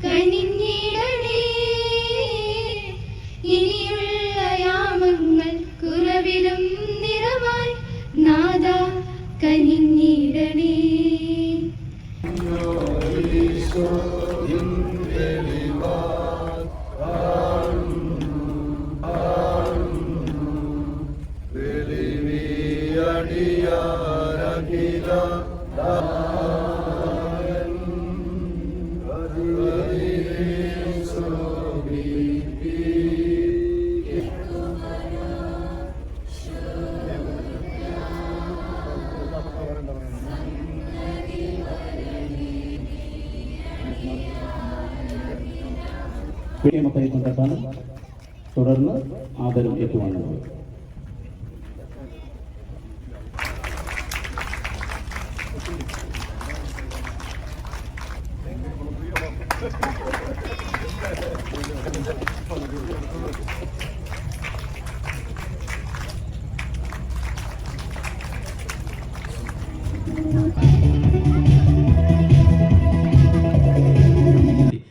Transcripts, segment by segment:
കനിഞ്ഞിടണേ. ഇനിയുള്ള യാമങ്ങൾ കുറവിലും നിറവായി നാദ കനിഞ്ഞിടണേ. മക്കളെ കൊണ്ടെത്താനും തുടർന്ന് ആദരം ഏറ്റുവാങ്ങുന്നത്.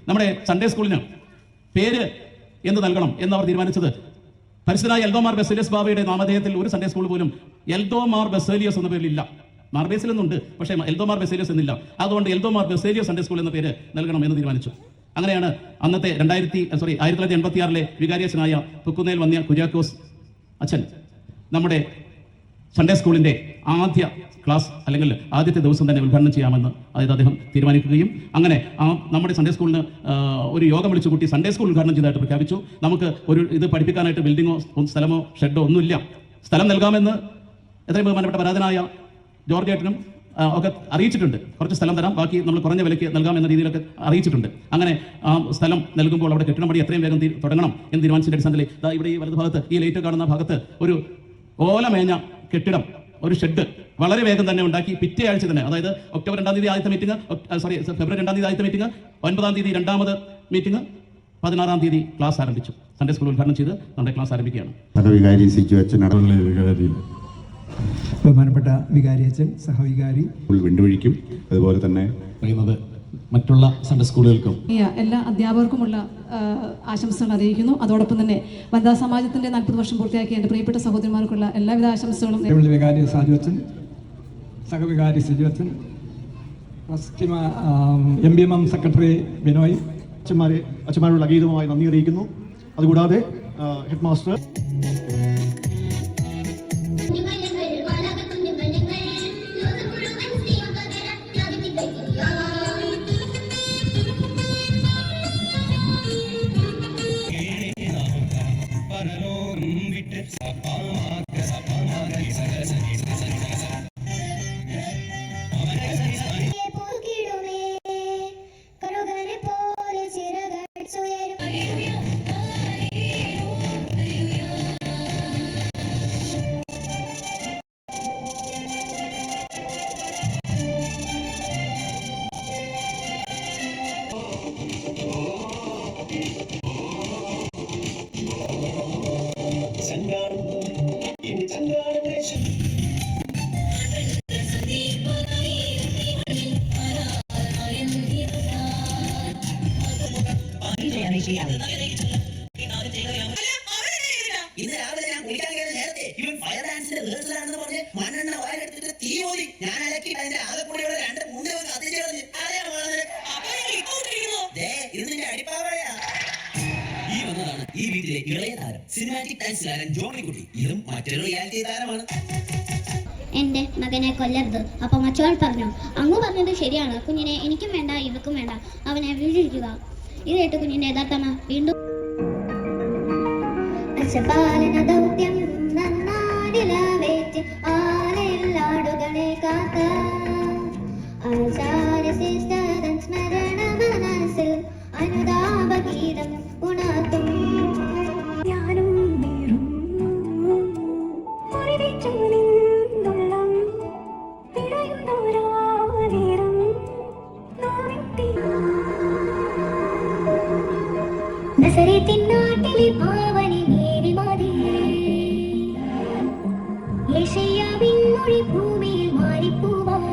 നമ്മുടെ സൺഡേ സ്കൂളിന് പേര് എന്ത് നൽകണം എന്നവർ തീരുമാനിച്ചത് പരിശുദ്ധനായ എൽദോമാർ ബെസേലിയസ് ബാബയുടെ നാമധേയത്തിൽ ഒരു സൺഡേ സ്കൂൾ പോലും എൽദോമാർ ബെസേലിയസ് എന്ന പേരിലില്ല. മാർബേസിൽ എന്നുണ്ട്, പക്ഷേ എൽദോമാർ ബെസേലിയസ് എന്നില്ല. അതുകൊണ്ട് എൽദോമാർ ബെസേലിയസ് സൺഡേ സ്കൂൾ എന്ന പേര് നൽകണം എന്ന് തീരുമാനിച്ചു. അങ്ങനെയാണ് അന്നത്തെ 1986 വികാരിയച്ഛനായ പുക്കുന്നേൽ വന്യ കുര്യാക്കോസ് അച്ഛൻ നമ്മുടെ സൺഡേ സ്കൂളിൻ്റെ ആദ്യ ക്ലാസ് അല്ലെങ്കിൽ ആദ്യത്തെ ദിവസം തന്നെ ഉദ്ഘാടനം ചെയ്യാമെന്ന് അതായത് അദ്ദേഹം തീരുമാനിക്കുകയും അങ്ങനെ നമ്മുടെ സൺഡേ സ്കൂളിന് ഒരു യോഗം വിളിച്ചു കൂട്ടി സൺഡേ സ്കൂൾ ഉദ്ഘാടനം ചെയ്തതായിട്ട് പ്രഖ്യാപിച്ചു. നമുക്ക് ഇത് പഠിപ്പിക്കാനായിട്ട് ബിൽഡിങ്ങോ സ്ഥലമോ ഷെഡോ ഒന്നുമില്ല, സ്ഥലം നൽകാമെന്ന് എത്രയും ബഹുമാനപ്പെട്ട പരാതനായ ജോർജ് ഏട്ടനും ഒക്കെ അറിയിച്ചിട്ടുണ്ട്. കുറച്ച് സ്ഥലം തരാം, ബാക്കി നമ്മൾ കുറഞ്ഞ വിലയ്ക്ക് നൽകാം എന്ന രീതിയിലൊക്കെ അറിയിച്ചിട്ടുണ്ട്. അങ്ങനെ സ്ഥലം നൽകുമ്പോൾ അവിടെ കെട്ടിടം പണി എത്രയും വേഗം തുടങ്ങണം എന്ന് തീരുമാനിച്ചിട്ട് അടിസ്ഥാനത്തിൽ ഇവിടെ ഈ വലതുഭാഗത്ത് ഈ ലൈറ്റ് കാണുന്ന ഭാഗത്ത് ഒരു ഓലമേഞ്ഞ കെട്ടിടം, ഒരു ഷെഡ് വളരെ വേഗം തന്നെ ഉണ്ടാക്കി പിറ്റേ ആഴ്ച തന്നെ, അതായത് ഒക്ടോബർ 2-ാം തീയതി ആദ്യത്തെ മീറ്റിംഗ്, ഫെബ്രുവരി 2-ാം തീയതി ആദ്യത്തെ മീറ്റിംഗ്, 9-ാം തീയതി രണ്ടാമത് മീറ്റിംഗ്, 16-ാം തീയതി ക്ലാസ് ആരംഭിച്ചു. സൺഡേ സ്കൂൾ ഉദ്ഘാടനം ചെയ്ത് നമ്മുടെ ക്ലാസ് ആരംഭിക്കുകയാണ്. ബഹുമാനപ്പെട്ട വികാരിയച്ഛൻ, സഹവികാരി വിണ്ടുവഴിക്കും. അതുപോലെ തന്നെ പറയുന്നത് മറ്റുള്ള സൺഡേ സ്കൂളുകൾക്കും എല്ലാ അധ്യാപകർക്കുമുള്ള ആശംസകൾ അറിയിക്കുന്നു. അതോടൊപ്പം തന്നെ വനിതാ സമാജത്തിന്റെ 40 വർഷം പൂർത്തിയാക്കിയ എൻ്റെ പ്രിയപ്പെട്ട സഹോദരിമാർക്കുള്ള എല്ലാവിധ ആശംസകളും. വികാരി സാജുവച്ചൻ, സഹവികാരി സിജുവച്ചൻ, MBMM സെക്രട്ടറി ബിനോയ്, അച്ഛന്മാരുടെ അഗീതമായി നന്ദി അറിയിക്കുന്നു. അതുകൂടാതെ ഹെഡ് മാസ്റ്റർ ഇന്ന് രാവിലെ ഞാൻ കുളിക്കാൻ കയറി നേരത്തെ ഇവൻ ഫയർ ഡാൻസിന്റെ റിഹേഴ്സലാണെന്ന് പറഞ്ഞ് മണ്ണെണ്ണ വയലെടുത്തിട്ട് തീ ഓതി ഞാൻ അലക്കി അതിന്റെ ആകെക്കൂടിയുള്ള 2-3 കത്തിച്ചു കളഞ്ഞു. ഇതിന്റെ അടിപ്പാവഴയാ. ഈ വന്നതാണ് ഈ വീട്ടിലെ ഇളയ താരം, സിനിമാറ്റിക് ഡാൻസ് താരം ജോണിക്കുട്ടി. ഇതും മറ്റൊരു റിയാലിറ്റി താരമാണ്. എൻ്റെ മകനെ കൊല്ലരുത്. അപ്പൊ മറ്റൊരാൾ പറഞ്ഞു, അങ്ങ് പറഞ്ഞത് ശരിയാണ്, കുഞ്ഞിനെ എനിക്കും വേണ്ട ഇവക്കും വേണ്ട, അവനെ വീഴിക്കുക. ഇത് കേട്ട് കുഞ്ഞിന്റെ യഥാർത്ഥമ വീണ്ടും പാലന ദൗത്യം നന്നാടിലവേറ്റ് ആരെല്ലാടുകളെ കാത്ത ആചാര്യശിഷ്ടതൻ സ്മരണ മനസ്സിൽ അനുതാപഗീതം ഉണർത്തും. ഞാനും നസറേത്തിൻ നാട്ടിലെ ഭാവനി നേരി മാറി യേശയ്യാവിൻ മൊഴി ഭൂമിയിൽ മാറിപ്പോവാൻ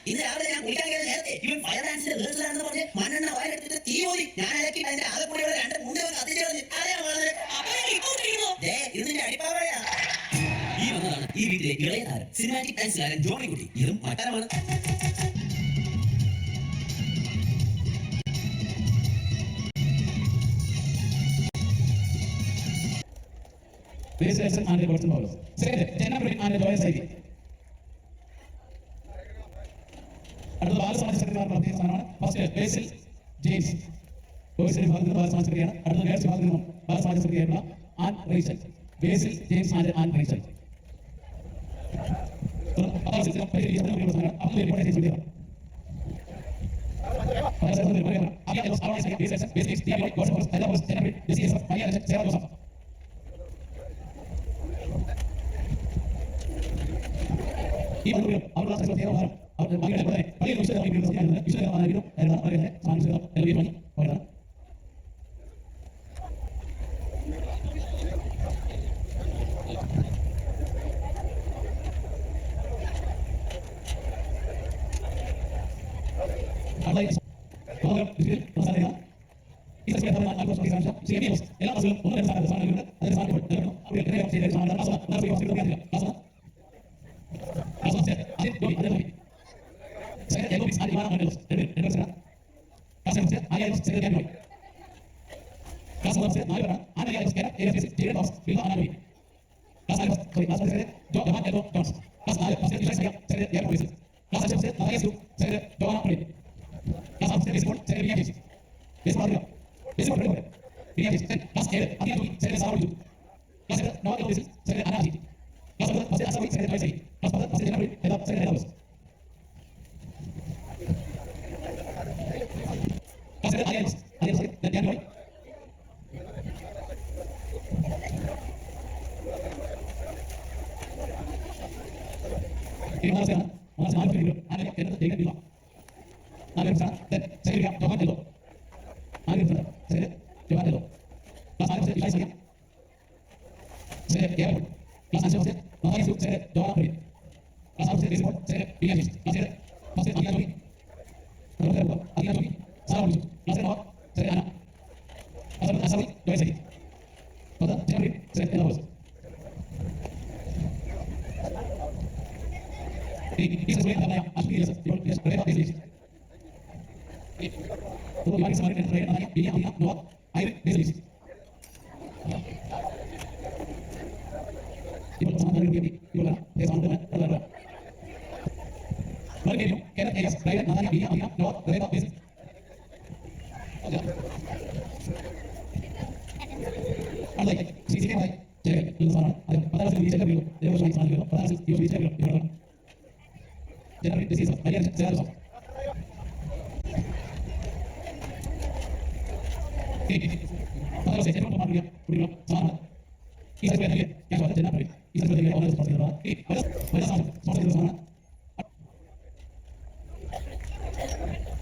ഇന്ന് രാവിലെ ഞാൻ കുളിക്കാൻ കയറി നേരത്തെ ഇവൻ ഫയർ ഡാൻസിന്റെ റിഹേഴ്സലാണെന്ന് പറഞ്ഞ് മണ്ണെണ്ണ വായിലെടുത്തിട്ട് തീ ഊതി ഞാൻ അലക്കി അതിന്റെ ആകെ കൂടിയുള്ള 2-3 കത്തിച്ചു കളഞ്ഞു. ഇതിന്റെ അടിപ്പാറയാ. ഈ വന്നതാണ് ഈ വീട്ടിലെ ഇളയ താരം സിനിമാറ്റിക് ഡാൻസുകാരൻ ജോണിക്കുട്ടി. ഇതും മട്ടരമാണ്. അടുത്ത ബാലസമാജ സെക്രട്ടറിമാരുടെ പ്രത്യേക സ്ഥാനമാണ്. ഫസ്റ്റ് ബേസിൽ ജെയിംസ് ബോയ്സിന്റെ വിഭാഗത്തിൽ ബാലസമാജ സെക്രട്ടറിയാണ്. അടുത്ത ഗേൾസ് വിഭാഗത്തിൽ നിന്നും ബാലസമാജ സെക്രട്ടറിയായിട്ടുള്ള ആൻ റേച്ചൽ. ബേസിൽ ജെയിംസ് ആൻഡ് ആൻ റേച്ചൽ. ഈ അവരുടെ പ്രത്യേകമാണ്. അവരുടെ മകളുടെ പഴയ വിശുദ്ധമായിരുന്നു. എല്ലാ ബസ്സിലും ഒന്നും സ്ഥാനങ്ങളുണ്ട്. അതിന്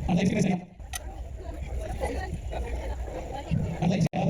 Ada